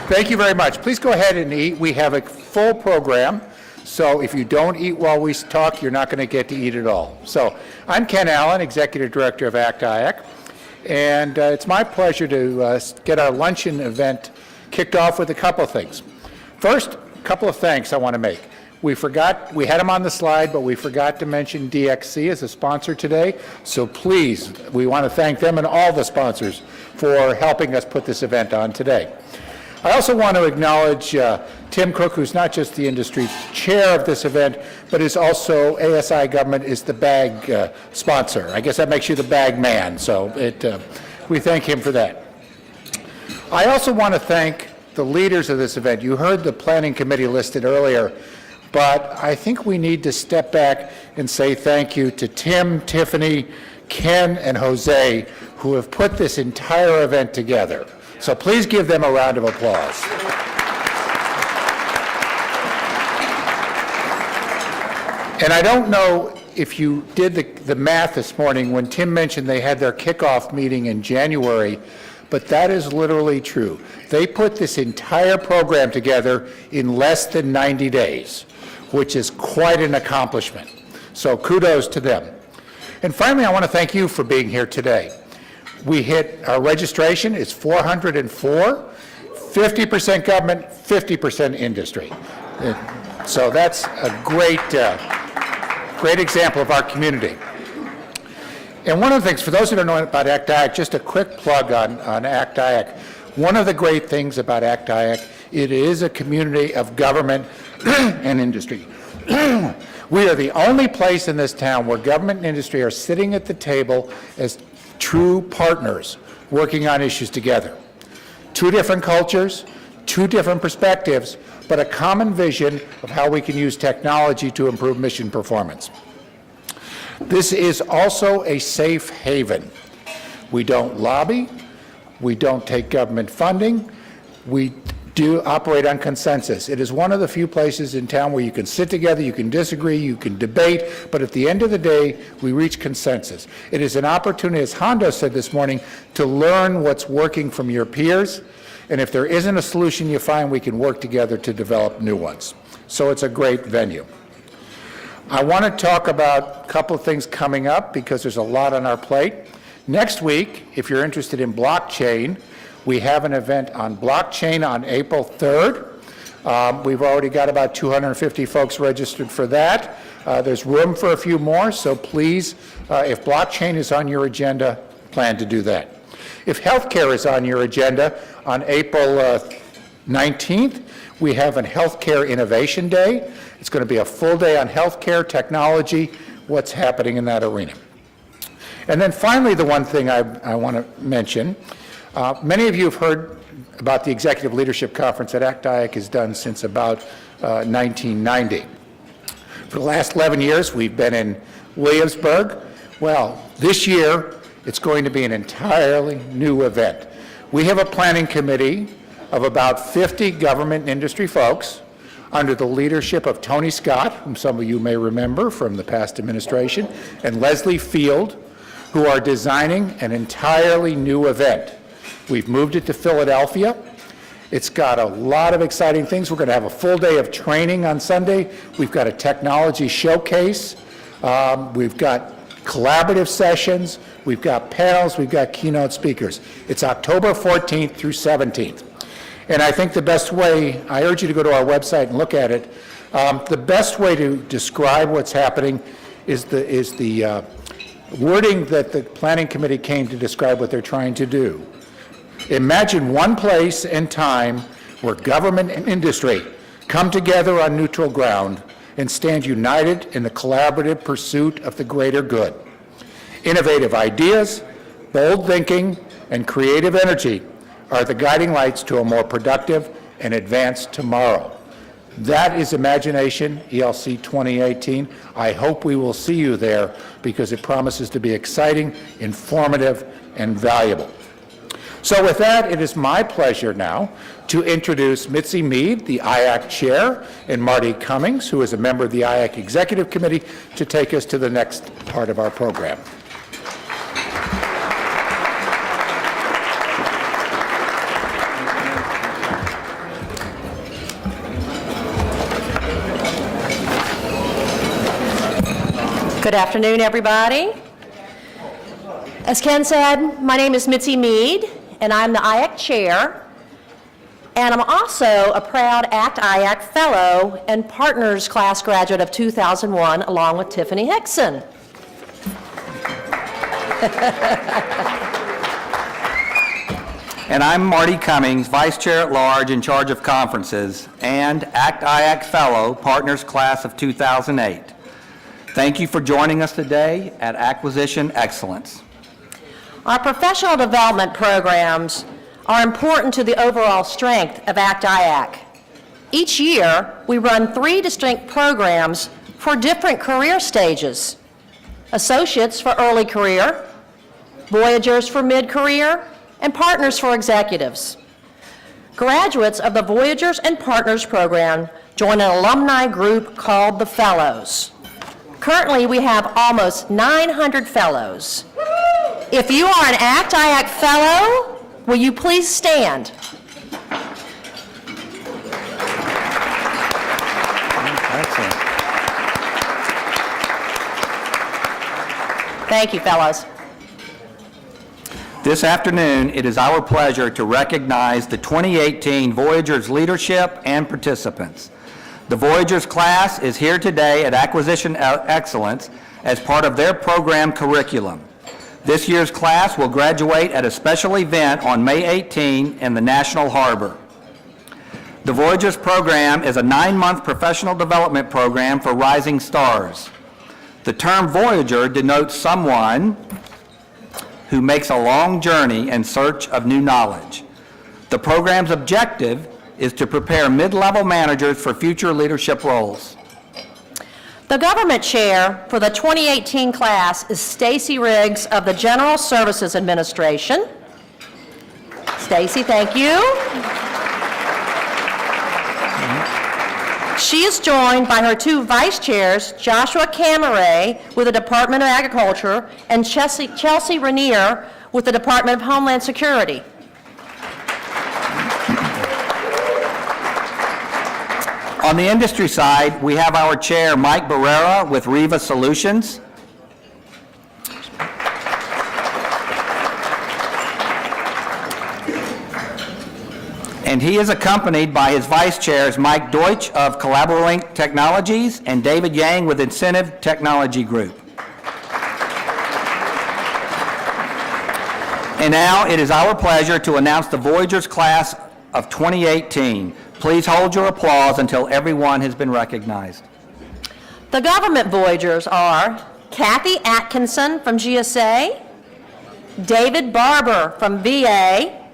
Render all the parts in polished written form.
Thank you very much. Please go ahead and eat. We have a full program, so if you don't eat while we talk, you're not going to get to eat at all. So I'm Ken Allen, Executive Director of ACT-IAC, and it's my pleasure to get our luncheon event kicked off with a couple of things. First, a couple of thanks I want to make. We had them on the slide, but we forgot to mention DXC as a sponsor today, so please, we want to thank them and all the sponsors for helping us put this event on today. I also want to acknowledge Tim Cook, who's not just the industry chair of this event, but is also ASI government is the bag sponsor. I guess that makes you the bag man, so we thank him for that. I also want to thank the leaders of this event. You heard the planning committee listed earlier, but I think we need to step back and say thank you to Tim, Tiffany, Ken, and Jose, who have put this entire event together. So please give them a round of applause. And I don't know if you did the math this morning when Tim mentioned they had their kickoff meeting in January, but that is literally true. They put this entire program together in less than 90 days, which is quite an accomplishment. So kudos to them. And finally, I want to thank you for being here today. We hit our registration, it's 404, 50% government, 50% industry. So that's a great example of our community. And one of the things, for those who don't know about ACT-IAC, just a quick plug on ACT-IAC. One of the great things about ACT-IAC, it is a community of government and industry. We are the only place in this town where government and industry are sitting at the table as true partners working on issues together. Two different cultures, two different perspectives, but a common vision of how we can use technology to improve mission performance. This is also a safe haven. We don't lobby, we don't take government funding, we do operate on consensus. It is one of the few places in town where you can sit together, you can disagree, you can debate, but at the end of the day, we reach consensus. It is an opportunity, as Hondo said this morning, to learn what's working from your peers, and if there isn't a solution you find, we can work together to develop new ones. So it's a great venue. I want to talk about a couple of things coming up because there's a lot on our plate. Next week, if you're interested in blockchain, we have an event on blockchain on April 3rd. We've already got about 250 folks registered for that. There's room for a few more, so please, if blockchain is on your agenda, plan to do that. If healthcare is on your agenda, on April 19th, we have a Healthcare Innovation Day. It's going to be a full day on healthcare, technology, what's happening in that arena. And then finally, the one thing I want to mention, many of you have heard about the Executive Leadership Conference that ACT-IAC has done since about 1990. For the last 11 years, we've been in Williamsburg. Well, this year, it's going to be an entirely new event. We have a planning committee of about 50 government and industry folks under the leadership of Tony Scott, whom some of you may remember from the past administration, and Leslie Field, who are designing an entirely new event. We've moved it to Philadelphia. It's got a lot of exciting things. We're going to have a full day of training on Sunday. We've got a technology showcase. We've got collaborative sessions. We've got panels. We've got keynote speakers. It's October 14th through 17th. And I think the best way, I urge you to go to our website and look at it, the best way to describe what's happening is the wording that the planning committee came to describe what they're trying to do. Imagine one place and time where government and industry come together on neutral ground and stand united in the collaborative pursuit of the greater good. Innovative ideas, bold thinking, and creative energy are the guiding lights to a more productive and advanced tomorrow. That is Imagination ELC 2018. I hope we will see you there because it promises to be exciting, informative, and valuable. So with that, it is my pleasure now to introduce Mitzi Meade, the IAC chair, and Marty Cummings, who is a member of the IAC Executive Committee, to take us to the next part of our program. Good afternoon, everybody. As Ken said, my name is Mitzi Meade, and I'm the IAC Chair, and I'm also a proud ACT-IAC Fellow and Partners Class graduate of 2001, along with Tiffany Hickson. And I'm Marty Cummings, Vice Chair at Large in charge of conferences and ACT-IAC Fellow, Partners Class of 2008. Thank you for joining us today at Acquisition Excellence. Our professional development programs are important to the overall strength of ACT-IAC. Each year, we run 3 distinct programs for different career stages: associates for early career, Voyagers for mid-career, and Partners for executives. Graduates of the Voyagers and Partners program join an alumni group called the Fellows. Currently, we have almost 900 fellows. If you are an ACT-IAC Fellow, will you please stand? Excellent. Thank you, fellows. This afternoon, it is our pleasure to recognize the 2018 Voyagers leadership and participants. The Voyagers class is here today at Acquisition Excellence as part of their program curriculum. This year's class will graduate at a special event on May 18 in the National Harbor. The Voyagers program is a 9-month professional development program for rising stars. The term Voyager denotes someone who makes a long journey in search of new knowledge. The program's objective is to prepare mid-level managers for future leadership roles. The government chair for the 2018 class is Stacy Riggs of the General Services Administration. Stacy, thank you. She is joined by her 2 vice chairs, Joshua Camaray with the Department of Agriculture and Chelsea Rainier with the Department of Homeland Security. On the industry side, we have our chair, Mike Barrera, with Riva Solutions. And he is accompanied by his vice chairs, Mike Deutsch of CollaboraLink Technologies and David Yang with Incentive Technology Group. And now it is our pleasure to announce the Voyagers class of 2018. Please hold your applause until everyone has been recognized. The government Voyagers are Kathy Atkinson from GSA, David Barber from VA,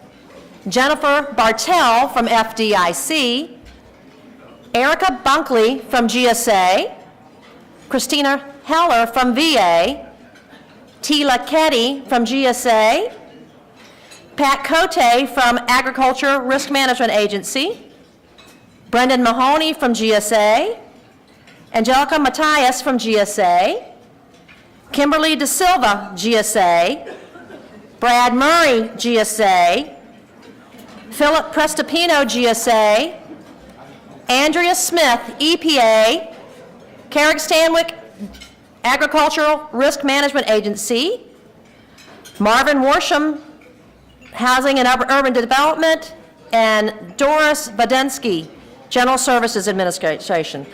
Jennifer Bartell from FDIC, Erica Bunkley from GSA, Christina Heller from VA, Tila Ketty from GSA, Pat Cote from Agriculture Risk Management Agency, Brendan Mahoney from GSA, Angelica Matias from GSA, Kimberly De Silva, GSA, Brad Murray, GSA, Philip Prestopino, GSA, Andrea Smith, EPA, Carrick Stanwyck, Agricultural Risk Management Agency, Marvin Worsham, Housing and Urban Development, and Doris Vodensky, General Services Administration.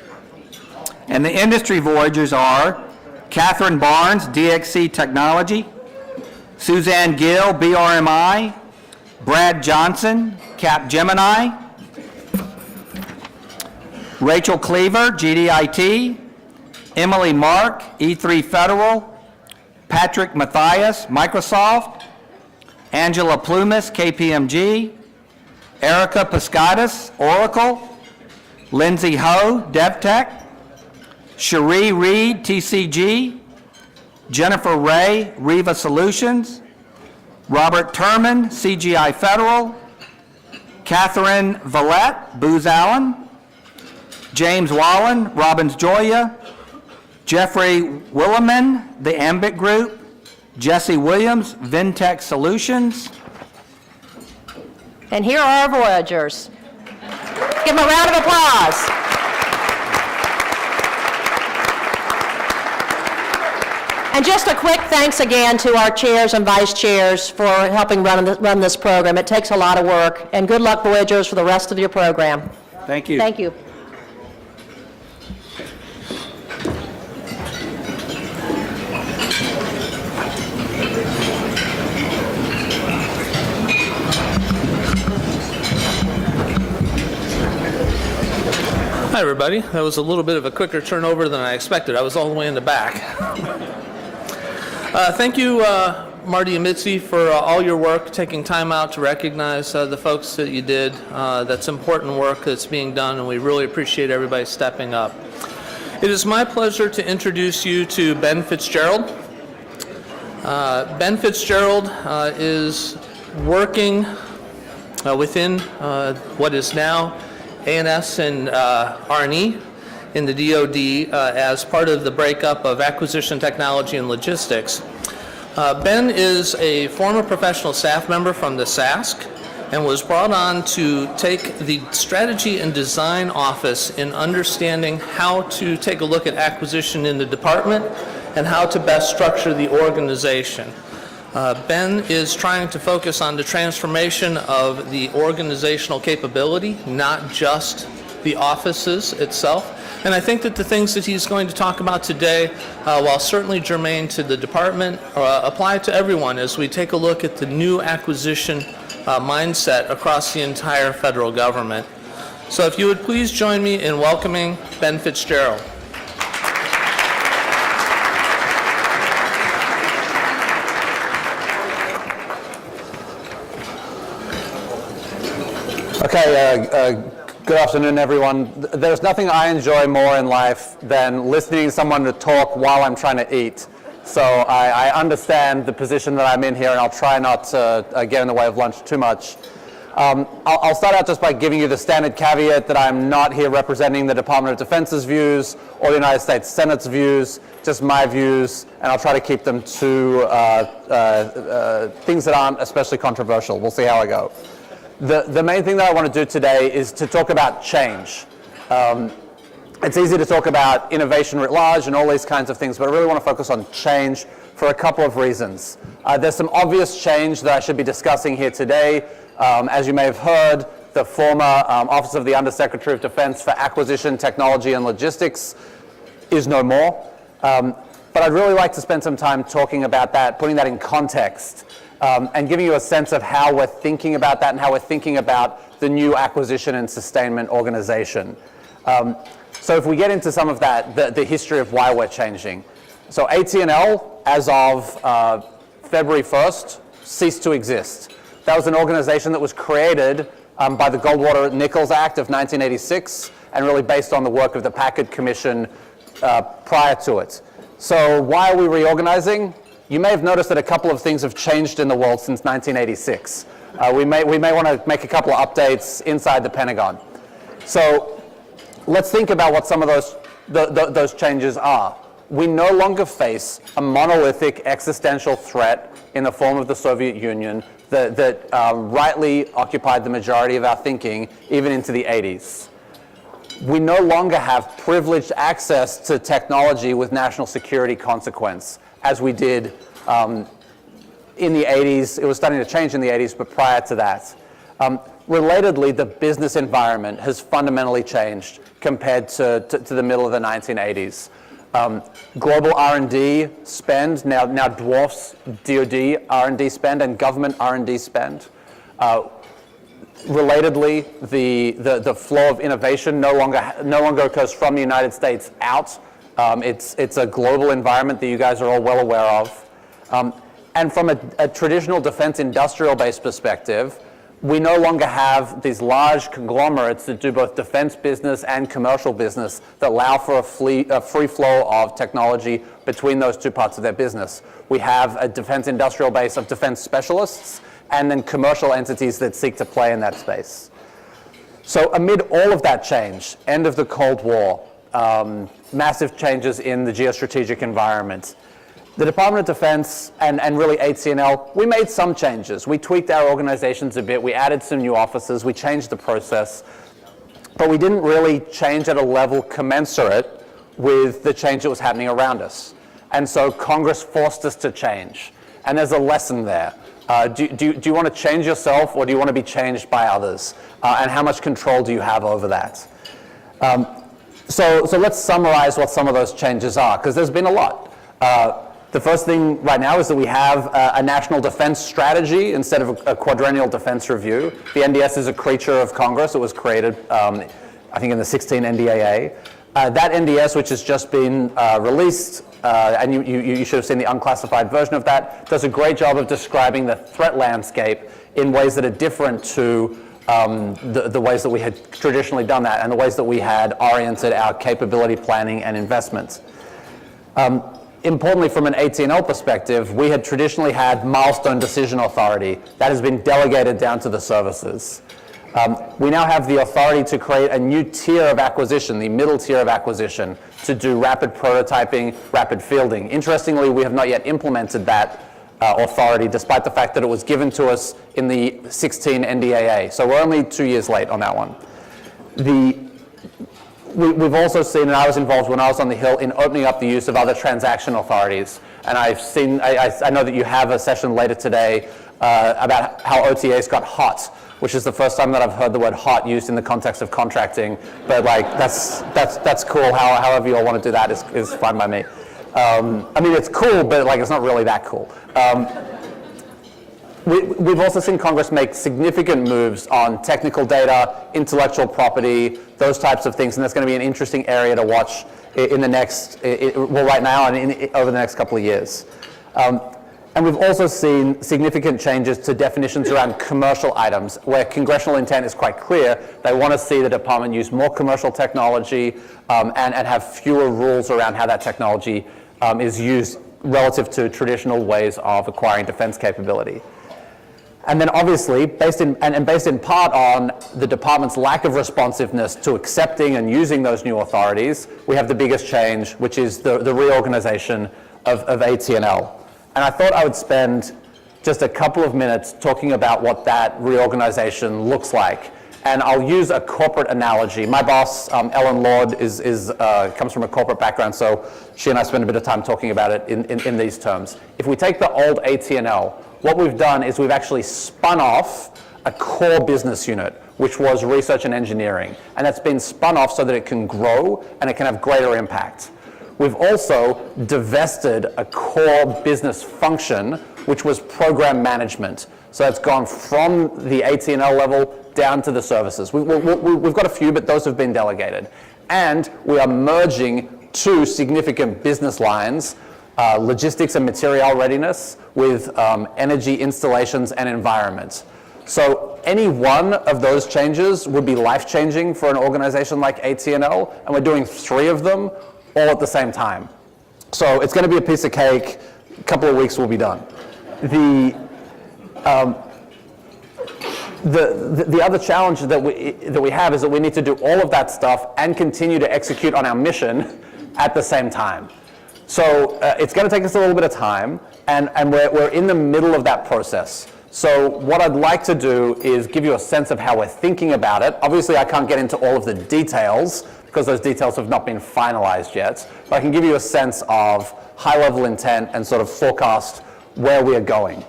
And the industry Voyagers are Catherine Barnes, DXC Technology, Suzanne Gill, BRMI, Brad Johnson, Capgemini, Rachel Cleaver, GDIT, Emily Mark, E3 Federal, Patrick Mathias, Microsoft, Angela Plumas, KPMG, Erica Piscatus, Oracle, Lindsay Ho, DevTech, Cherie Reed, TCG, Jennifer Ray, Riva Solutions, Robert Turman, CGI Federal, Catherine Vallette, Booz Allen, James Wallen, Robbins Joya, Jeffrey Williman, the Ambit Group, Jesse Williams, Vintech Solutions. And here are our Voyagers. Give them a round of applause. And just a quick thanks again to our chairs and vice chairs for helping run this program. It takes a lot of work. And good luck, Voyagers, for the rest of your program. Thank you. Thank you. Hi, everybody. That was a little bit of a quicker turnover than I expected. I was all the way in the back. Thank you, Marty and Mitzi, for all your work, taking time out to recognize the folks that you did. That's important work that's being done, and we really appreciate everybody stepping up. It is my pleasure to introduce you to Ben FitzGerald. Ben FitzGerald is working within what is now A&S and R&E in the DoD as part of the breakup of acquisition technology and logistics. Ben is a former professional staff member from the SASC and was brought on to take the strategy and design office in understanding how to take a look at acquisition in the department and how to best structure the organization. Ben is trying to focus on the transformation of the organizational capability, not just the offices itself. And I think that the things that he's going to talk about today, while certainly germane to the department, apply to everyone as we take a look at the new acquisition mindset across the entire federal government. So if you would please join me in welcoming Ben FitzGerald. Okay, good afternoon, everyone. There's nothing I enjoy more in life than listening to someone to talk while I'm trying to eat. So I understand the position that I'm in here, and I'll try not to get in the way of lunch too much. I'll start out just by giving you the standard caveat that I'm not here representing the Department of Defense's views or the United States Senate's views, just my views, and I'll try to keep them to things that aren't especially controversial. We'll see how I go. The main thing that I want to do today is to talk about change. It's easy to talk about innovation writ large and all these kinds of things, but I really want to focus on change for a couple of reasons. There's some obvious change that I should be discussing here today. As you may have heard, the former Office of the Undersecretary of Defense for Acquisition, Technology, and Logistics is no more. But I'd really like to spend some time talking about that, putting that in context, and giving you a sense of how we're thinking about that and how we're thinking about the new acquisition and sustainment organization. So if we get into some of that, the history of why we're changing. So AT&L, as of February 1st, ceased to exist. That was an organization that was created by the Goldwater-Nichols Act of 1986 and really based on the work of the Packard Commission prior to it. So why are we reorganizing? You may have noticed that a couple of things have changed in the world since 1986. We may want to make a couple of updates inside the Pentagon. So let's think about what some of those changes are. We no longer face a monolithic existential threat in the form of the Soviet Union that rightly occupied the majority of our thinking, even into the 80s. We no longer have privileged access to technology with national security consequence, as we did in the 80s. It was starting to change in the 80s, but prior to that. Relatedly, the business environment has fundamentally changed compared to the middle of the 1980s. Global R&D spend now dwarfs DoD R&D spend and government R&D spend. Relatedly, the flow of innovation no longer occurs from the United States out. It's a global environment that you guys are all well aware of. And from a traditional defense industrial-based perspective, we no longer have these large conglomerates that do both defense business and commercial business that allow for a free flow of technology between those two parts of their business. We have a defense industrial base of defense specialists and then commercial entities that seek to play in that space. So amid all of that change, end of the Cold War, massive changes in the geostrategic environment, the Department of Defense and really AT&L, we made some changes. We tweaked our organizations a bit. We added some new officers. We changed the process. But we didn't really change at a level commensurate with the change that was happening around us. And so Congress forced us to change. And there's a lesson there. Do you want to change yourself, or do you want to be changed by others? And how much control do you have over that? So let's summarize what some of those changes are, because there's been a lot. The first thing right now is that we have a national defense strategy instead of a quadrennial defense review. The NDS is a creature of Congress. It was created, I think, in the 16 NDAA. That NDS, which has just been released, and you should have seen the unclassified version of that, does a great job of describing the threat landscape in ways that are different to the ways that we had traditionally done that and the ways that we had oriented our capability planning and investments. Importantly, from an AT&L perspective, we had traditionally had milestone decision authority. That has been delegated down to the services. We now have the authority to create a new tier of acquisition, the middle tier of acquisition, to do rapid prototyping, rapid fielding. Interestingly, we have not yet implemented that authority, despite the fact that it was given to us in the 16 NDAA. So we're only 2 years late on that one. We've also seen, and I was involved when I was on the Hill, in opening up the use of other transaction authorities. And I've seen, I know that you have a session later today about how OTAs got hot, which is the first time that I've heard the word hot used in the context of contracting. But like, that's cool. However you all want to do that is fine by me. I mean, it's cool, but like, it's not really that cool. We've also seen Congress make significant moves on technical data, intellectual property, those types of things, and that's going to be an interesting area to watch in the next, well, right now and over the next couple of years. And we've also seen significant changes to definitions around commercial items, where congressional intent is quite clear. They want to see the department use more commercial technology and have fewer rules around how that technology is used relative to traditional ways of acquiring defense capability. And then obviously, based in part on the department's lack of responsiveness to accepting and using those new authorities, we have the biggest change, which is the reorganization of AT&L. And I thought I would spend just a couple of minutes talking about what that reorganization looks like. And I'll use a corporate analogy. My boss, Ellen Lord, comes from a corporate background, so she and I spend a bit of time talking about it in these terms. If we take the old AT&L, what we've done is we've actually spun off a core business unit, which was research and engineering. And that's been spun off so that it can grow and it can have greater impact. We've also divested a core business function, which was program management. So it's gone from the AT&L level down to the services. We've got a few, but those have been delegated. And we are merging two significant business lines, logistics and material readiness, with energy installations and environment. So any one of those changes would be life-changing for an organization like AT&L, and we're doing 3 of them all at the same time. So it's going to be a piece of cake. A couple of weeks we'll be done. The other challenge that we have is that we need to do all of that stuff and continue to execute on our mission at the same time. So it's going to take us a little bit of time, and we're in the middle of that process. So what I'd like to do is give you a sense of how we're thinking about it. Obviously, I can't get into all of the details because those details have not been finalized yet, but I can give you a sense of high-level intent and sort of forecast where we are going.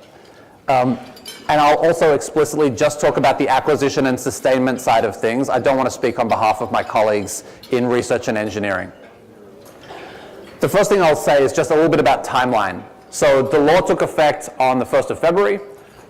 And I'll also explicitly just talk about the acquisition and sustainment side of things. I don't want to speak on behalf of my colleagues in research and engineering. The first thing I'll say is just a little bit about timeline. So the law took effect on the 1st of February.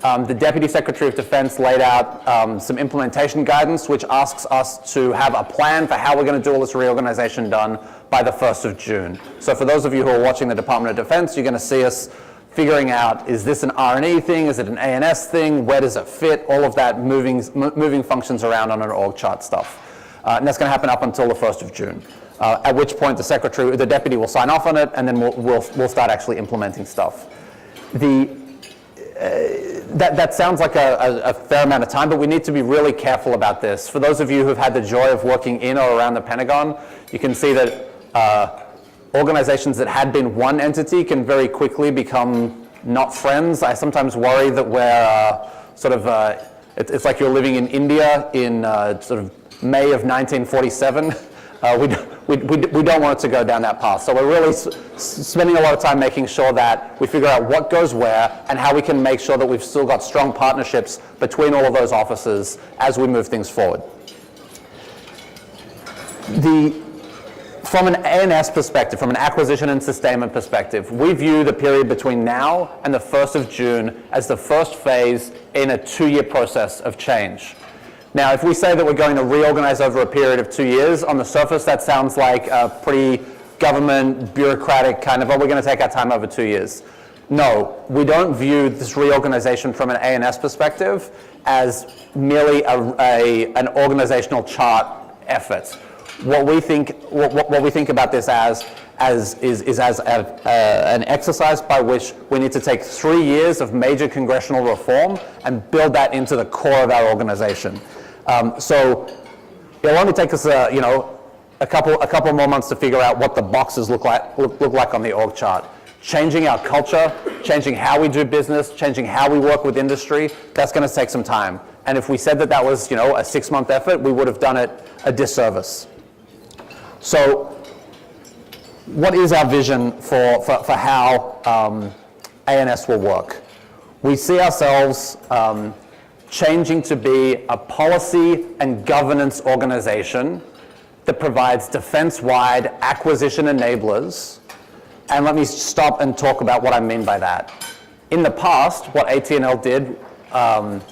The Deputy Secretary of Defense laid out some implementation guidance, which asks us to have a plan for how we're going to do all this reorganization done by the 1st of June. So for those of you who are watching the Department of Defense, you're going to see us figuring out, is this an R&E thing? Is it an A&S thing? Where does it fit? All of that moving functions around on an org chart stuff. And that's going to happen up until the 1st of June. At which point the deputy will sign off on it, and then we'll start actually implementing stuff. That sounds like a fair amount of time, but we need to be really careful about this. For those of you who've had the joy of working in or around the Pentagon, you can see that organizations that had been one entity can very quickly become not friends. I sometimes worry that we're it's like you're living in India in sort of May of 1947. we don't want it to go down that path. So we're really spending a lot of time making sure that we figure out what goes where and how we can make sure that we've still got strong partnerships between all of those offices as we move things forward. From an A&S perspective, from an acquisition and sustainment perspective, we view the period between now and the 1st of June as the first phase in a 2-year process of change. Now, if we say that we're going to reorganize over a period of 2 years, on the surface that sounds like a pretty government, bureaucratic kind of, oh, we're going to take our time over 2 years. No, we don't view this reorganization from an A&S perspective as merely an organizational chart effort. What we think about this as an exercise by which we need to take 3 years of major congressional reform and build that into the core of our organization. So it'll only take us a couple more months to figure out what the boxes look like on the org chart. Changing our culture, changing how we do business, changing how we work with industry, that's going to take some time. And if we said that that was a 6-month effort, we would have done it a disservice. So what is our vision for how A&S will work? We see ourselves changing to be a policy and governance organization that provides defense-wide acquisition enablers. And let me stop and talk about what I mean by that. In the past, what AT&L did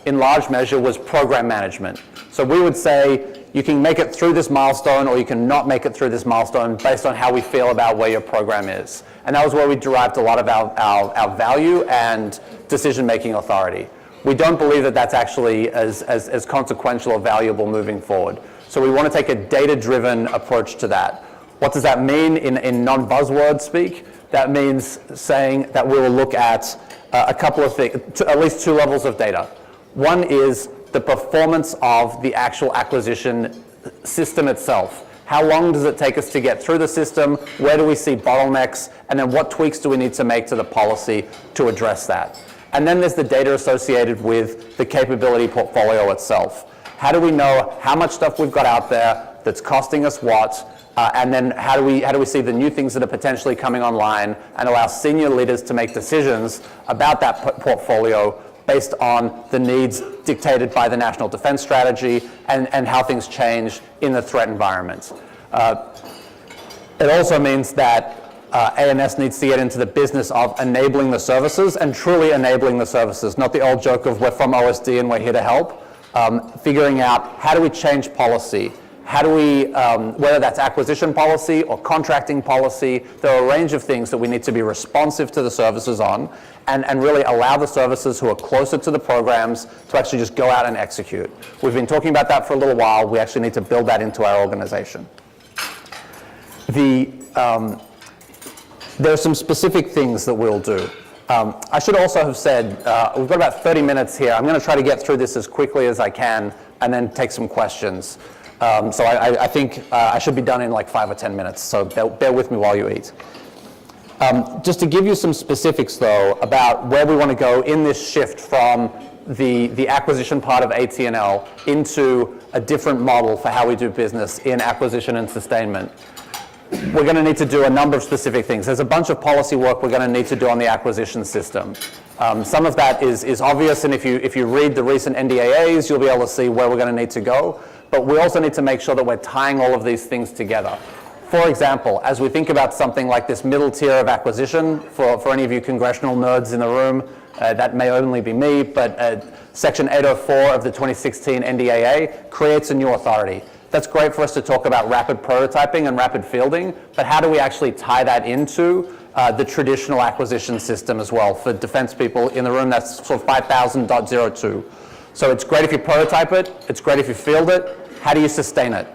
in large measure was program management. So we would say, you can make it through this milestone or you can not make it through this milestone based on how we feel about where your program is. And that was where we derived a lot of our value and decision-making authority. We don't believe that that's actually as consequential or valuable moving forward. So we want to take a data-driven approach to that. What does that mean in non-buzzword speak? That means saying that we will look at a couple of things, at least 2 levels of data. One is the performance of the actual acquisition system itself. How long does it take us to get through the system? Where do we see bottlenecks? And then what tweaks do we need to make to the policy to address that? And then there's the data associated with the capability portfolio itself. How do we know how much stuff we've got out there that's costing us what? And then how do we see the new things that are potentially coming online and allow senior leaders to make decisions about that portfolio based on the needs dictated by the National Defense Strategy and how things change in the threat environment. It also means that A&S needs to get into the business of enabling the services and truly enabling the services, not the old joke of we're from OSD and we're here to help. Figuring out how do we change policy, how do we, whether that's acquisition policy or contracting policy, there are a range of things that we need to be responsive to the services on and really allow the services who are closer to the programs to actually just go out and execute. We've been talking about that for a little while. We actually need to build that into our organization. There are some specific things that we'll do. I should also have said, we've got about 30 minutes here. I'm going to try to get through this as quickly as I can and then take some questions. So I think I should be done in like 5 or 10 minutes, so bear with me while you eat. Just to give you some specifics, though, about where we want to go in this shift from the acquisition part of AT&L into a different model for how we do business in acquisition and sustainment. We're going to need to do a number of specific things. There's a bunch of policy work we're going to need to do on the acquisition system. Some of that is obvious, and if you read the recent NDAAs, you'll be able to see where we're going to need to go. But we also need to make sure that we're tying all of these things together. For example, as we think about something like this middle tier of acquisition, for any of you congressional nerds in the room, that may only be me, but Section 804 of the 2016 NDAA creates a new authority. That's great for us to talk about rapid prototyping and rapid fielding, but how do we actually tie that into the traditional acquisition system as well? For defense people in the room, that's sort of 5000.02. So it's great if you prototype it, it's great if you field it. How do you sustain it?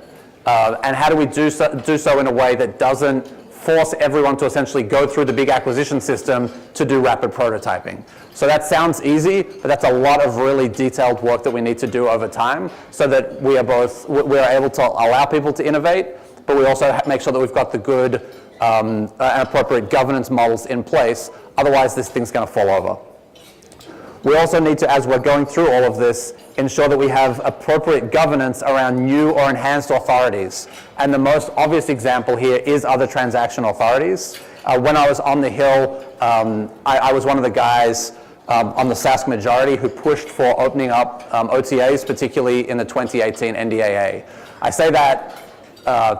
And how do we do so in a way that doesn't force everyone to essentially go through the big acquisition system to do rapid prototyping? So that sounds easy, but that's a lot of really detailed work that we need to do over time so that we are able to allow people to innovate, but we also make sure that we've got the good and appropriate governance models in place. Otherwise, this thing's going to fall over. We also need to, as we're going through all of this, ensure that we have appropriate governance around new or enhanced authorities. And the most obvious example here is other transaction authorities. When I was on the Hill, I was one of the guys on the SASC majority who pushed for opening up OTAs, particularly in the 2018 NDAA. I say that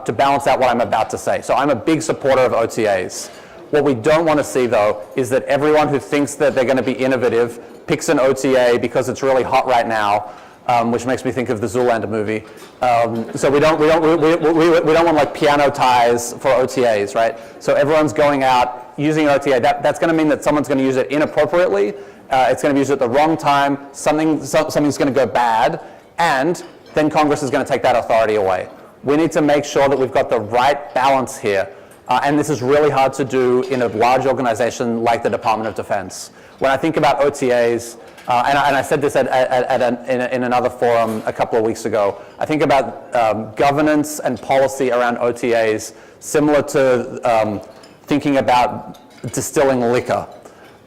to balance out what I'm about to say. So I'm a big supporter of OTAs. What we don't want to see, though, is that everyone who thinks that they're going to be innovative picks an OTA because it's really hot right now, which makes me think of the Zoolander movie. So we don't want like piano ties for OTAs, right? So everyone's going out using an OTA. That's going to mean that someone's going to use it inappropriately. It's going to be used at the wrong time. Something's going to go bad, and then Congress is going to take that authority away. We need to make sure that we've got the right balance here. And this is really hard to do in a large organization like the Department of Defense. When I think about OTAs, and I said this in another forum a couple of weeks ago, I think about governance and policy around OTAs similar to thinking about distilling liquor.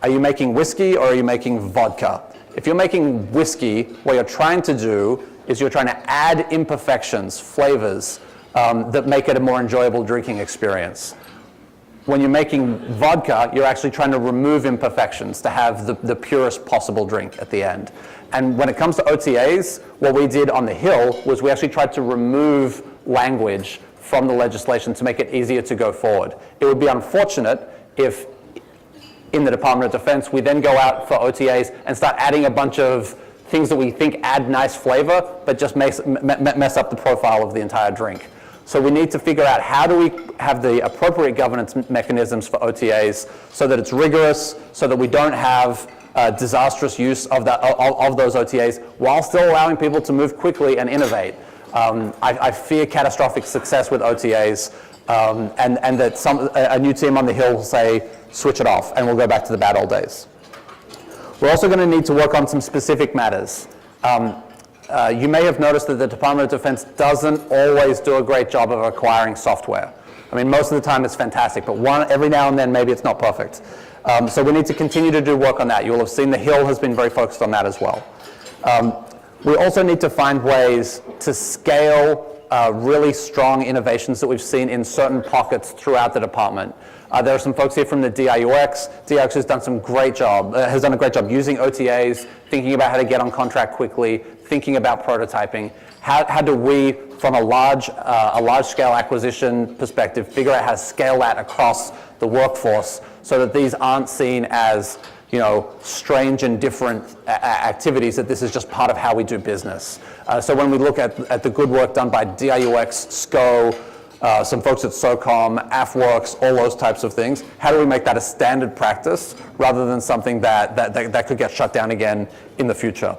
Are you making whiskey or are you making vodka? If you're making whiskey, what you're trying to do is you're trying to add imperfections, flavors, that make it a more enjoyable drinking experience. When you're making vodka, you're actually trying to remove imperfections to have the purest possible drink at the end. And when it comes to OTAs, what we did on the Hill was we actually tried to remove language from the legislation to make it easier to go forward. It would be unfortunate if in the Department of Defense we then go out for OTAs and start adding a bunch of things that we think add nice flavor, but just mess up the profile of the entire drink. So we need to figure out how do we have the appropriate governance mechanisms for OTAs so that it's rigorous, so that we don't have disastrous use of those OTAs while still allowing people to move quickly and innovate. I fear catastrophic success with OTAs and that a new team on the Hill will say, switch it off, and we'll go back to the bad old days. We're also going to need to work on some specific matters. You may have noticed that the Department of Defense doesn't always do a great job of acquiring software. I mean, most of the time it's fantastic, but every now and then maybe it's not perfect. So we need to continue to do work on that. You'll have seen the Hill has been very focused on that as well. We also need to find ways to scale really strong innovations that we've seen in certain pockets throughout the department. There are some folks here from the DIUX. DIUX has done a great job using OTAs, thinking about how to get on contract quickly, thinking about prototyping. How do we, from a large-scale acquisition perspective, figure out how to scale that across the workforce so that these aren't seen as, strange and different activities, that this is just part of how we do business. So when we look at the good work done by DIUX, SCO, some folks at SOCOM, AFWorks, all those types of things, how do we make that a standard practice rather than something that could get shut down again in the future?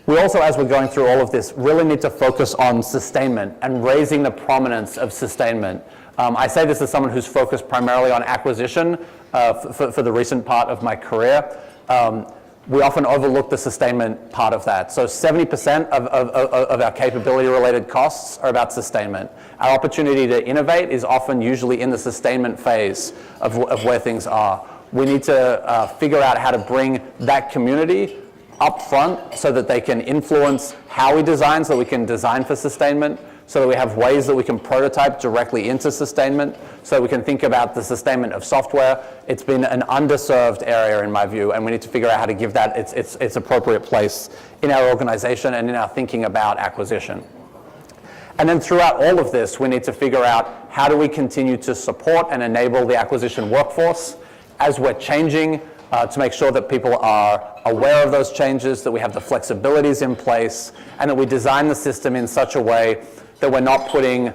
We also, as we're going through all of this, really need to focus on sustainment and raising the prominence of sustainment. I say this as someone who's focused primarily on acquisition for the recent part of my career. We often overlook the sustainment part of that. So 70% of our capability-related costs are about sustainment. Our opportunity to innovate is often usually in the sustainment phase of where things are. We need to figure out how to bring that community up front so that they can influence how we design, so that we can design for sustainment, so that we have ways that we can prototype directly into sustainment, so that we can think about the sustainment of software. It's been an underserved area in my view, and we need to figure out how to give that its appropriate place in our organization and in our thinking about acquisition. And then throughout all of this, we need to figure out how do we continue to support and enable the acquisition workforce as we're changing, to make sure that people are aware of those changes, that we have the flexibilities in place, and that we design the system in such a way that we're not putting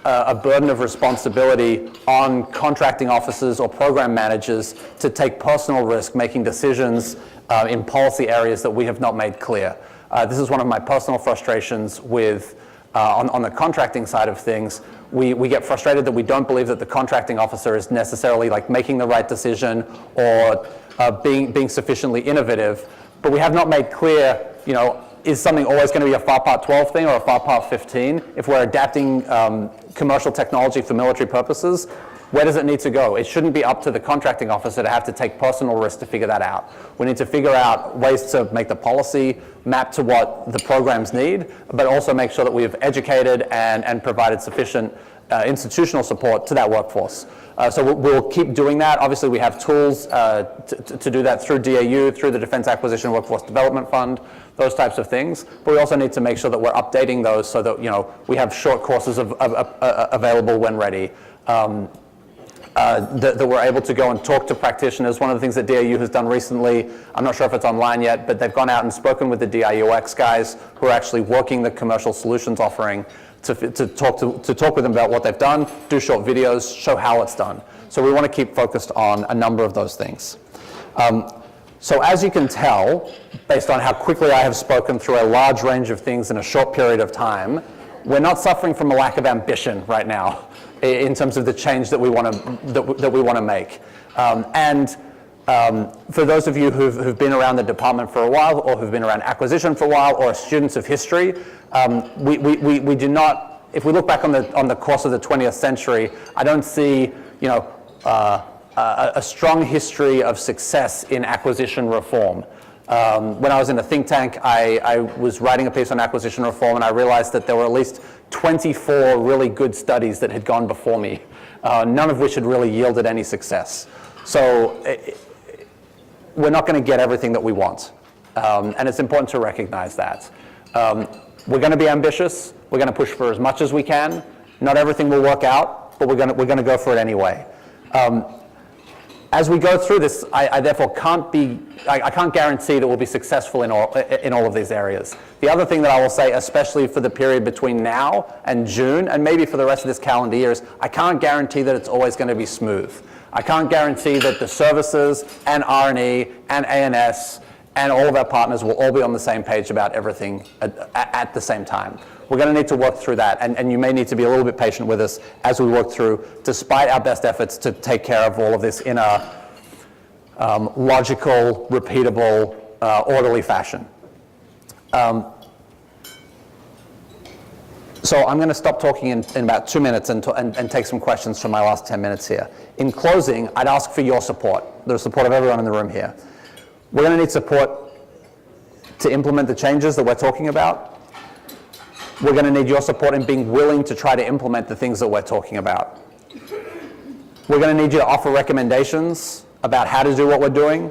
a burden of responsibility on contracting officers or program managers to take personal risk making decisions in policy areas that we have not made clear. This is one of my personal frustrations with on the contracting side of things. We get frustrated that we don't believe that the contracting officer is necessarily like making the right decision or being sufficiently innovative, but we have not made clear, is something always going to be a FAR Part 12 thing or a FAR Part 15? If we're adapting commercial technology for military purposes, Where does it need to go? It shouldn't be up to the contracting officer to have to take personal risk to figure that out. We need to figure out ways to make the policy map to what the programs need, but also make sure that we've educated and provided sufficient institutional support to that workforce. So we'll keep doing that. Obviously, we have tools to do that through DAU, through the Defense Acquisition Workforce Development Fund, those types of things. But we also need to make sure that we're updating those so that, you know, we have short courses available when ready. That we're able to go and talk to practitioners. One of the things that DAU has done recently, I'm not sure if it's online yet, but they've gone out and spoken with the DIUX guys who are actually working the commercial solutions offering to talk with them about what they've done, do short videos, show how it's done. So we want to keep focused on a number of those things. So as you can tell, based on how quickly I have spoken through a large range of things in a short period of time, we're not suffering from a lack of ambition right now in terms of the change that we want to make. For those of you who've been around the department for a while, or who've been around acquisition for a while, or are students of history, we do not. If we look back on the course of the 20th century, I don't see, you know, a strong history of success in acquisition reform. When I was in a think tank, I was writing a piece on acquisition reform, and I realized that there were at least 24 really good studies that had gone before me, none of which had really yielded any success. So we're not going to get everything that we want, and it's important to recognize that. We're going to be ambitious. We're going to push for as much as we can. Not everything will work out, but we're going to go for it anyway. As we go through this, I therefore can't guarantee that we'll be successful in all of these areas. The other thing that I will say, especially for the period between now and June, and maybe for the rest of this calendar year, is I can't guarantee that it's always going to be smooth. I can't guarantee that the services and R&E and A&S and all of our partners will all be on the same page about everything at the same time. We're going to need to work through that, and you may need to be a little bit patient with us as we work through, despite our best efforts to take care of all of this in a logical, repeatable, orderly fashion. So I'm going to stop talking in about 2 minutes and take some questions from my last 10 minutes here. In closing, I'd ask for your support, the support of everyone in the room here. We're going to need support to implement the changes that we're talking about. We're going to need your support in being willing to try to implement the things that we're talking about. We're going to need you to offer recommendations about how to do what we're doing,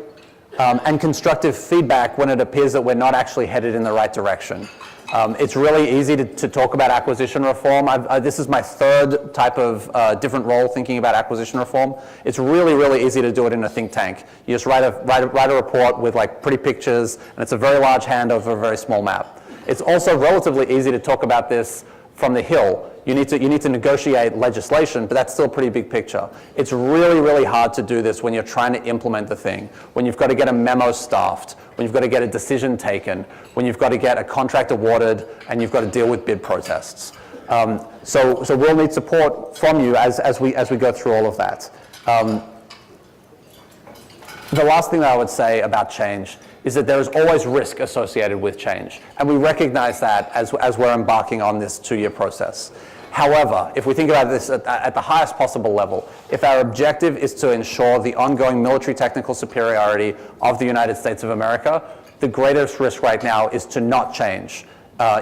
and constructive feedback when it appears that we're not actually headed in the right direction. It's really easy to talk about acquisition reform. This is my third type of different role thinking about acquisition reform. It's really, really easy to do it in a think tank. You just write a report with like pretty pictures, and it's a very large hand over a very small map. It's also relatively easy to talk about this from the Hill. You need to negotiate legislation, but that's still a pretty big picture. It's really, really hard to do this when you're trying to implement the thing, when you've got to get a memo staffed, when you've got to get a decision taken, when you've got to get a contract awarded, and you've got to deal with bid protests. So we'll need support from you as we go through all of that. The last thing that I would say about change is that there is always risk associated with change. And we recognize that as we're embarking on this 2-year process. However, if we think about this at the highest possible level, if our objective is to ensure the ongoing military technical superiority of the United States of America, the greatest risk right now is to not change.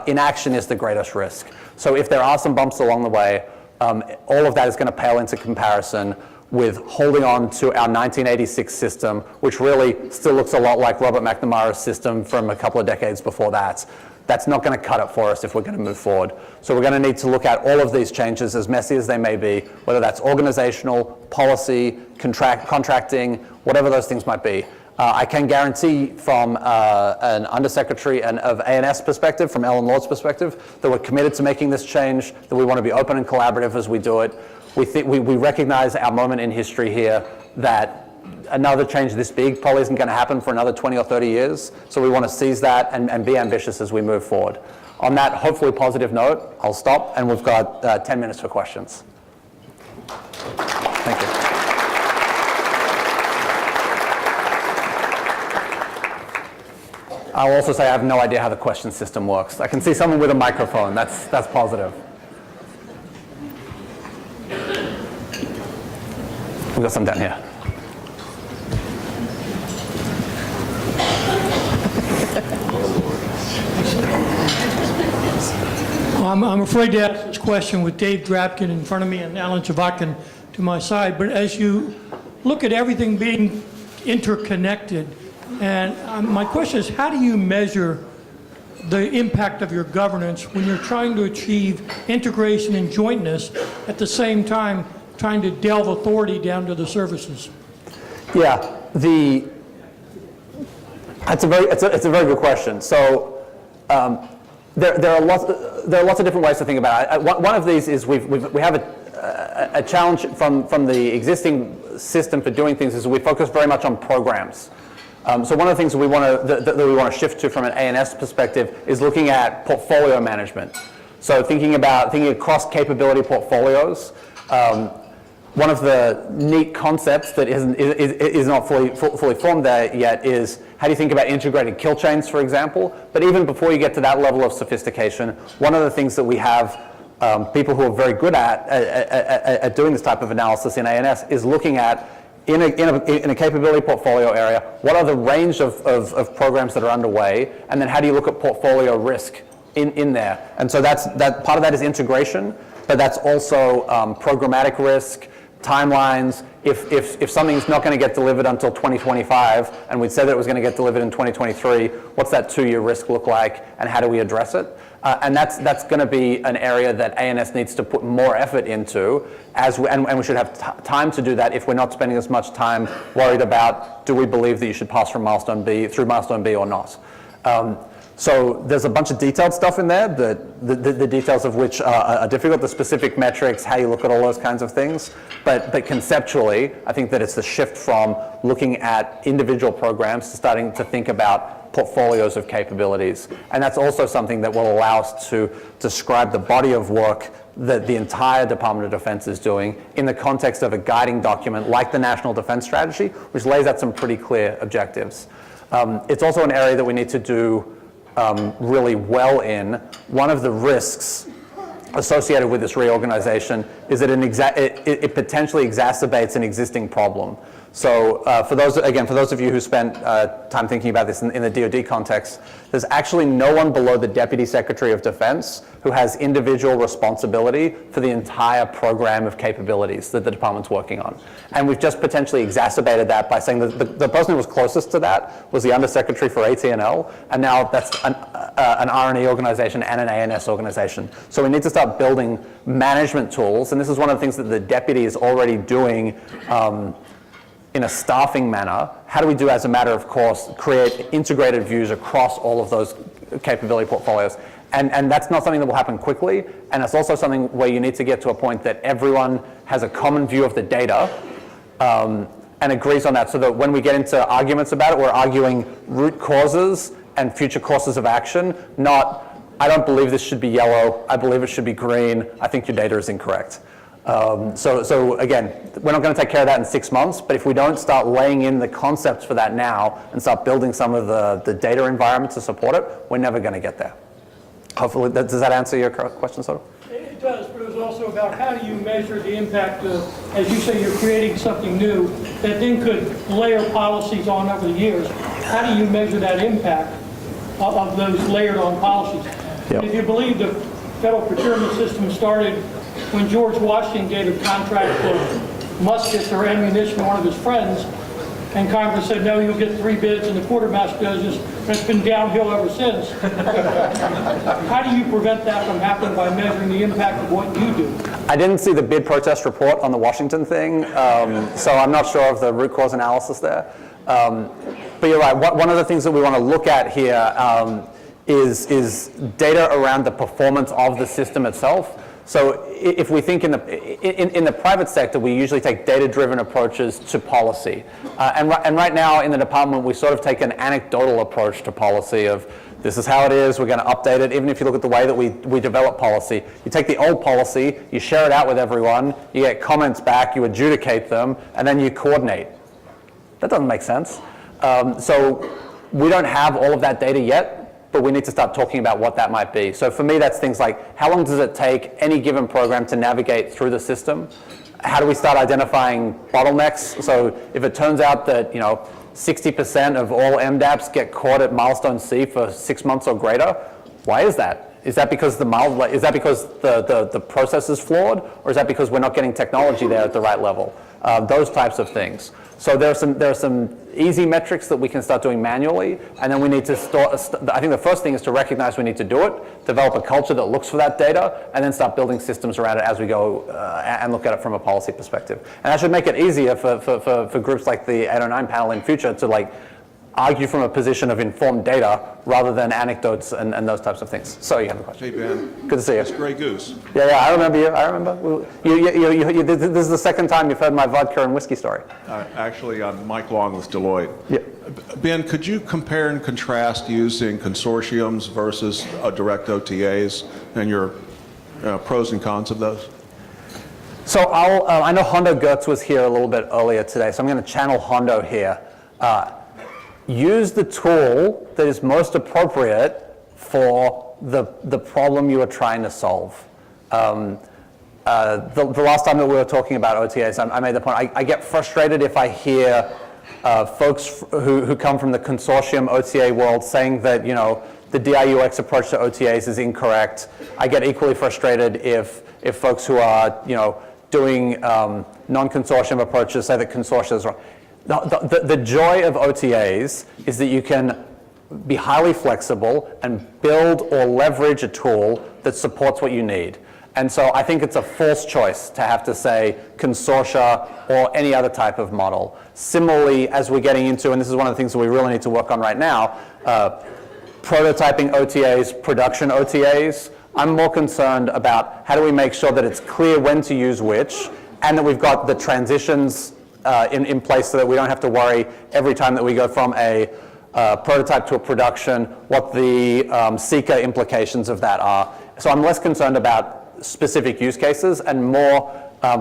Inaction is the greatest risk. So if there are some bumps along the way, all of that is going to pale into comparison with holding on to our 1986 system, which really still looks a lot like Robert McNamara's system from a couple of decades before that. That's not going to cut it for us if we're going to move forward. So we're going to need to look at all of these changes, as messy as they may be, whether that's organizational, policy, contracting, whatever those things might be. I can guarantee from an undersecretary of A&S perspective, from Ellen Lord's perspective, that we're committed to making this change, that we want to be open and collaborative as we do it. We recognize our moment in history here that another change this big probably isn't going to happen for another 20 or 30 years. So we want to seize that and be ambitious as we move forward. On that hopefully positive note, I'll stop, and we've got 10 minutes for questions. Thank you. I'll also say I have no idea how the question system works. I can see someone with a microphone. That's positive. We've got some down here. I'm afraid to ask this question with Dave Drapkin in front of me and Alan Chavotkin to my side, but as you look at everything being interconnected, and my question is, how do you measure the impact of your governance when you're trying to achieve integration and jointness at the same time trying to delve authority down to the services? Yeah, it's a very good question. So there are lots of different ways to think about it. One of these is we have a challenge from the existing system for doing things is we focus very much on programs. So one of the things that we want to shift to from an A&S perspective is looking at portfolio management. So thinking across capability portfolios. One of the neat concepts that is not fully formed there yet is how do you think about integrated kill chains, for example? But even before you get to that level of sophistication, one of the things that we have people who are very good at doing this type of analysis in A&S is looking at in a capability portfolio area, what are the range of programs that are underway, and then how do you look at portfolio risk in there? And so that part of that is integration, but that's also programmatic risk, timelines. If something's not going to get delivered until 2025, and we'd said that it was going to get delivered in 2023, what's that 2-year risk look like, and how do we address it? And that's going to be an area that A&S needs to put more effort into, and we should have time to do that if we're not spending as much time worried about, do we believe that you should pass from milestone B through milestone B or not? So there's a bunch of detailed stuff in there, the details of which are difficult, the specific metrics, how you look at all those kinds of things. But conceptually, I think that it's the shift from looking at individual programs to starting to think about portfolios of capabilities. And that's also something that will allow us to describe the body of work that the entire Department of Defense is doing in the context of a guiding document like the National Defense Strategy, which lays out some pretty clear objectives. It's also an area that we need to do really well in. One of the risks associated with this reorganization is that it potentially exacerbates an existing problem. So for those of you who spent time thinking about this in the DoD context, there's actually no one below the Deputy Secretary of Defense who has individual responsibility for the entire program of capabilities that the department's working on. And we've just potentially exacerbated that by saying that the person who was closest to that was the Undersecretary for AT&L, and now that's an R&E organization and an A&S organization. So we need to start building management tools, and this is one of the things that the Deputy is already doing in a staffing manner. How do we do, as a matter of course, create integrated views across all of those capability portfolios? And that's not something that will happen quickly, and it's also something where you need to get to a point that everyone has a common view of the data and agrees on that, so that when we get into arguments about it, we're arguing root causes and future courses of action, not, I don't believe this should be yellow, I believe it should be green, I think your data is incorrect. So again, we're not going to take care of that in 6 months, but if we don't start laying in the concepts for that now and start building some of the data environment to support it, we're never going to get there. Hopefully, does that answer your question, sort of? It does, but it was also about how do you measure the impact of, as you say, you're creating something new that then could layer policies on over the years. How do you measure that impact of those layered on policies? Yep. If you believe the federal procurement system started when George Washington gave a contract for muskets or ammunition to one of his friends, and Congress said, no, you'll get 3 bids, and the quartermaster does this, and it's been downhill ever since. How do you prevent that from happening by measuring the impact of what you do? I didn't see the bid protest report on the Washington thing, so I'm not sure of the root cause analysis there. But you're right, one of the things that we want to look at here is data around the performance of the system itself. So if we think in the private sector, we usually take data-driven approaches to policy. And right now in the department, we sort of take an anecdotal approach to policy of, this is how it is, we're going to update it. Even if you look at the way that we develop policy, you take the old policy, you share it out with everyone, you get comments back, you adjudicate them, and then you coordinate. That doesn't make sense. So we don't have all of that data yet, but we need to start talking about what that might be. So for me, that's things like, how long does it take any given program to navigate through the system? how do we start identifying bottlenecks? So if it turns out that 60% of all MDAPs get caught at milestone C for 6 months or greater, why is that? Is that because the process is flawed, or is that because we're not getting technology there at the right level? Those types of things. So there are some easy metrics that we can start doing manually, and then we need to I think the first thing is to recognize we need to do it, develop a culture that looks for that data, and then start building systems around it as we go and look at it from a policy perspective. And that should make it easier for groups like the 809 panel in future to argue from a position of informed data rather than anecdotes and those types of things. So you have a question. Hey, Ben. Good to see you. It's Grey Goose. Yeah, I remember you. I remember. This is the second time you've heard my vodka and whiskey story. Actually, I'm Mike Long with Deloitte. Yeah. Ben, could you compare and contrast using consortiums versus direct OTAs and your pros and cons of those? So I know Hondo Gertz was here a little bit earlier today, so I'm going to channel Hondo here. Use the tool that is most appropriate for the problem you are trying to solve. The last time that we were talking about OTAs, I made the point, I get frustrated if I hear folks who come from the consortium OTA world saying that the DIUX approach to OTAs is incorrect. I get equally frustrated if folks who are doing non-consortium approaches say that consortia is wrong. The joy of OTAs is that you can be highly flexible and build or leverage a tool that supports what you need. And so I think it's a false choice to have to say consortia or any other type of model. Similarly, as we're getting into, and this is one of the things that we really need to work on right now, prototyping OTAs, production OTAs, I'm more concerned about how do we make sure that it's clear when to use which, and that we've got the transitions in place so that we don't have to worry every time that we go from a prototype to a production, what the seeker implications of that are. So I'm less concerned about specific use cases and more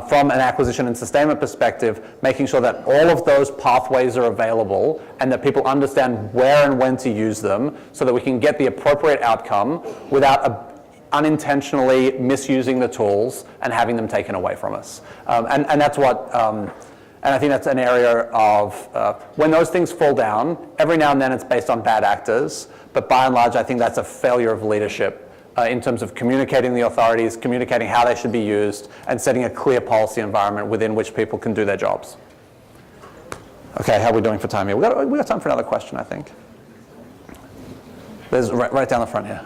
from an acquisition and sustainment perspective, making sure that all of those pathways are available and that people understand where and when to use them so that we can get the appropriate outcome without unintentionally misusing the tools and having them taken away from us. And that's what, and I think that's an area of, when those things fall down, every now and then it's based on bad actors, but by and large I think that's a failure of leadership in terms of communicating the authorities, communicating how they should be used, and setting a clear policy environment within which people can do their jobs. Okay, how are we doing for time here? We got time for another question, I think. There's right down the front here.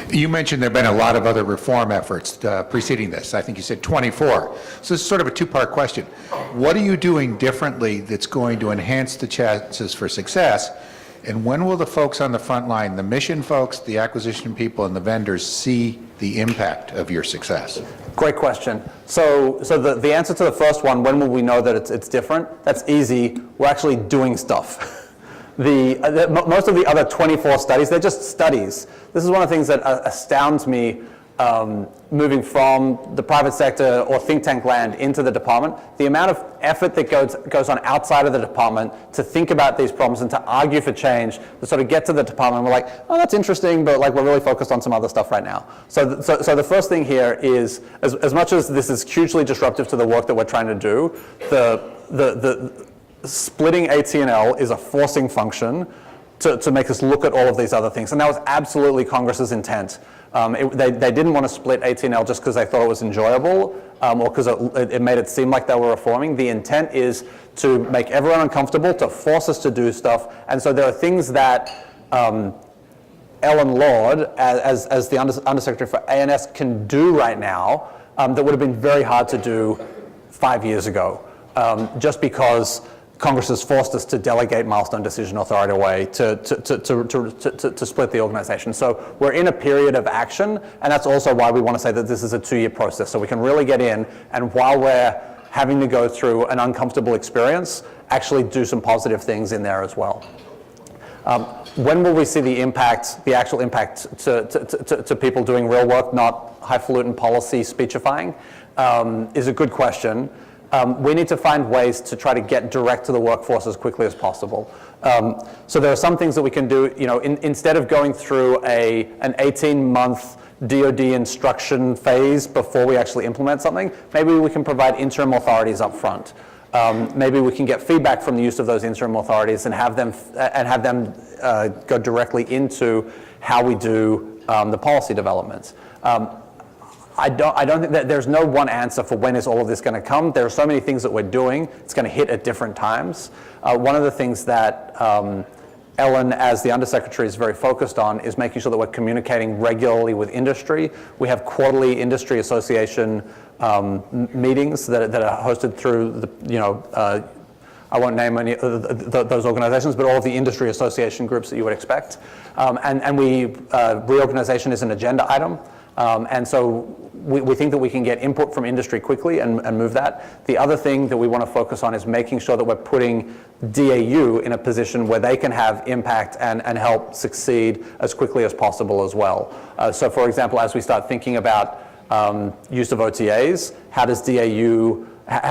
You mentioned there have been a lot of other reform efforts preceding this. I think you said 24. So this is sort of a two-part question. What are you doing differently that's going to enhance the chances for success? And when will the folks on the front line, the mission folks, the acquisition people, and the vendors see the impact of your success? Great question. So the answer to the first one, when will we know that it's different? That's easy. We're actually doing stuff. Most of the other 24 studies, they're just studies. This is one of the things that astounds me moving from the private sector or think tank land into the department. The amount of effort that goes on outside of the department to think about these problems and to argue for change, to sort of get to the department, we're like, oh, that's interesting, but we're really focused on some other stuff right now. So the first thing here is, as much as this is hugely disruptive to the work that we're trying to do, the splitting AT&L is a forcing function to make us look at all of these other things. And that was absolutely Congress's intent. They didn't want to split AT&L just because they thought it was enjoyable or because it made it seem like they were reforming. The intent is to make everyone uncomfortable, to force us to do stuff. And so there are things that Ellen Lord, as the Undersecretary for ANS, can do right now that would have been very hard to do 5 years ago, just because Congress has forced us to delegate milestone decision authority away to split the organization. So we're in a period of action, and that's also why we want to say that this is a 2-year process, so we can really get in, and while we're having to go through an uncomfortable experience, actually do some positive things in there as well. When will we see the impact, the actual impact to people doing real work, not highfalutin policy speechifying, is a good question. we need to find ways to try to get direct to the workforce as quickly as possible. So there are some things that we can do, instead of going through an 18-month DoD instruction phase before we actually implement something, maybe we can provide interim authorities up front. Maybe we can get feedback from the use of those interim authorities and have them go directly into how we do the policy developments. I don't think that there's no one answer for when is all of this going to come. There are so many things that we're doing. It's going to hit at different times. One of the things that Ellen, as the Undersecretary, is very focused on is making sure that we're communicating regularly with industry. We have quarterly industry association meetings that are hosted through the, I won't name any of those organizations, but all of the industry association groups that you would expect. And reorganization is an agenda item. And so we think that we can get input from industry quickly and move that. The other thing that we want to focus on is making sure that we're putting DAU in a position where they can have impact and help succeed as quickly as possible as well. So for example, as we start thinking about use of OTAs, how do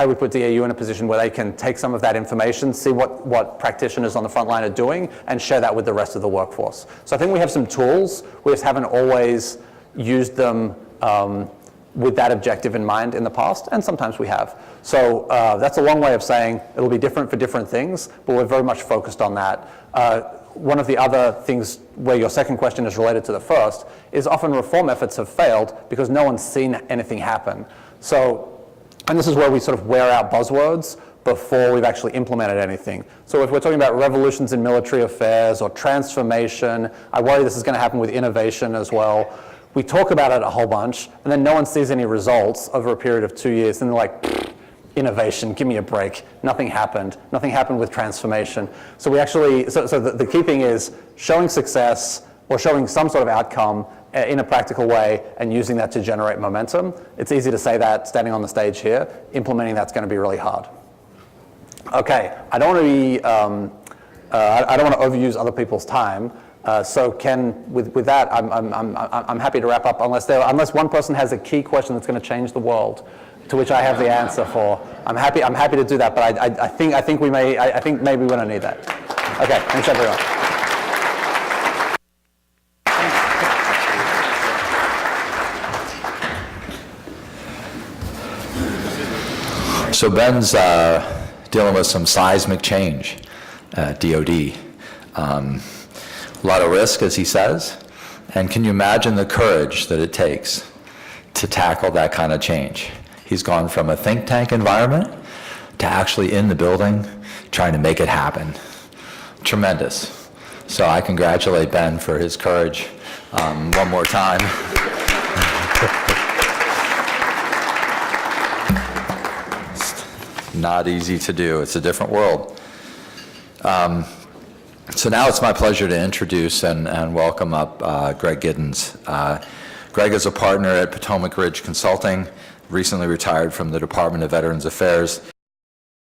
we put DAU in a position where they can take some of that information, see what practitioners on the front line are doing, and share that with the rest of the workforce. So I think we have some tools. We just haven't always used them with that objective in mind in the past, and sometimes we have. So that's a long way of saying it'll be different for different things, but we're very much focused on that. One of the other things where your second question is related to the first is often reform efforts have failed because no one's seen anything happen. So, and this is where we sort of wear out buzzwords before we've actually implemented anything. So if we're talking about revolutions in military affairs or transformation, I worry this is going to happen with innovation as well. We talk about it a whole bunch, and then no one sees any results over a period of 2 years, and they're like, innovation, give me a break. Nothing happened. Nothing happened with transformation. So we actually, so the key thing is showing success or showing some sort of outcome in a practical way and using that to generate momentum. It's easy to say that standing on the stage here. Implementing that's going to be really hard. Okay, I don't want to be, I don't want to overuse other people's time. So Ken, with that, I'm happy to wrap up unless one person has a key question that's going to change the world, to which I have the answer for. I'm happy to do that, but I think maybe we don't need that. Okay, thanks everyone. So Ben's dealing with some seismic change at DoD. A lot of risk, as he says, and can you imagine the courage that it takes to tackle that kind of change? He's gone from a think tank environment to actually in the building trying to make it happen. Tremendous. So I congratulate Ben for his courage one more time. It's not easy to do. It's a different world. So now it's my pleasure to introduce and welcome up Greg Giddens. Greg is a partner at Potomac Ridge Consulting, recently retired from the Department of Veterans Affairs.